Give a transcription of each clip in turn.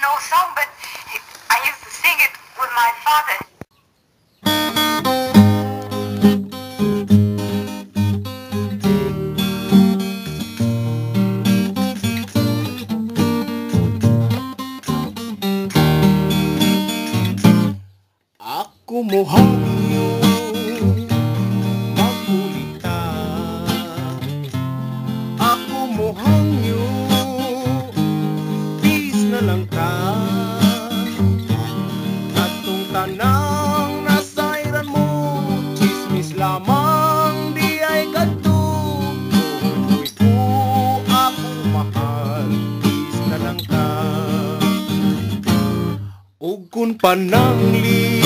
know song, but I used to sing it with my father. Ako mo hangyo magkulita, ako mo hangyo bis na lang ka. Atong tanang nasairan mo, chismis lamang di ay kadto. Tuloy ko ako mahal, bis na lang ka. Ug kun panangli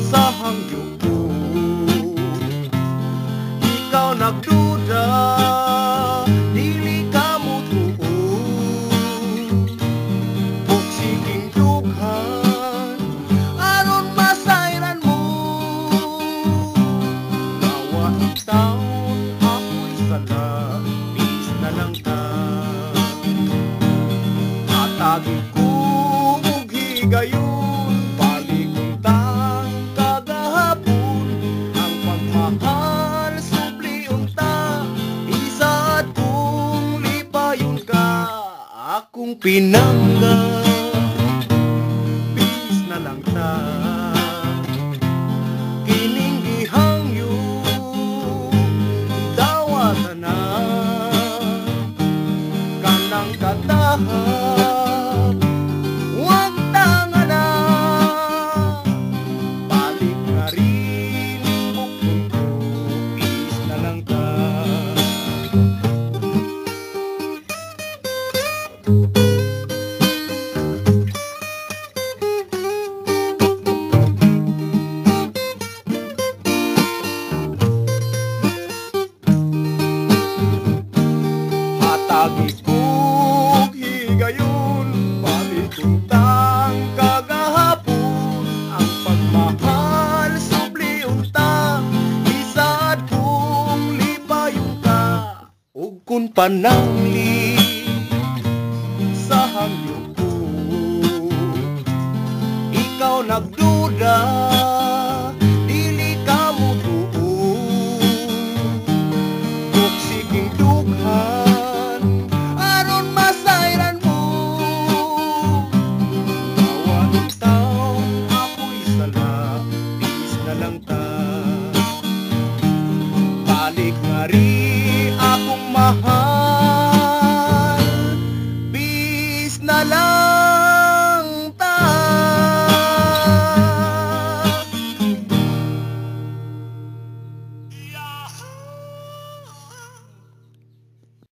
sa hangyo ko, ikaw nagduda, dili ka mo tuon. Ug siging dughan aron masairan mo. Nawa taon ako'y sala, bis na lang ka. Atagi ko ug higayon, palikuntang kagahapon. Ang pagmahal subli unta, isa't kong lipayon ka. Akong pinangga, bis na lang ta. Kining gihangyo, dawatan na. Kanang katahak, huwag tanga na. Balik na rin, bukod ko, bis na lang ka. Hatagi kong higayon, palikuntang kagahapon. Ang pagmahal subli unta, isa't kong lipayon ka. Ug kun panangli sa hangyo ko, ikaw nagduda, dili ka mo tuon. Ug siging dughan aron masairan mo. Bawat taon ako'y sala, bis na lang ta. Balik nga ri akong mahal, bis na lang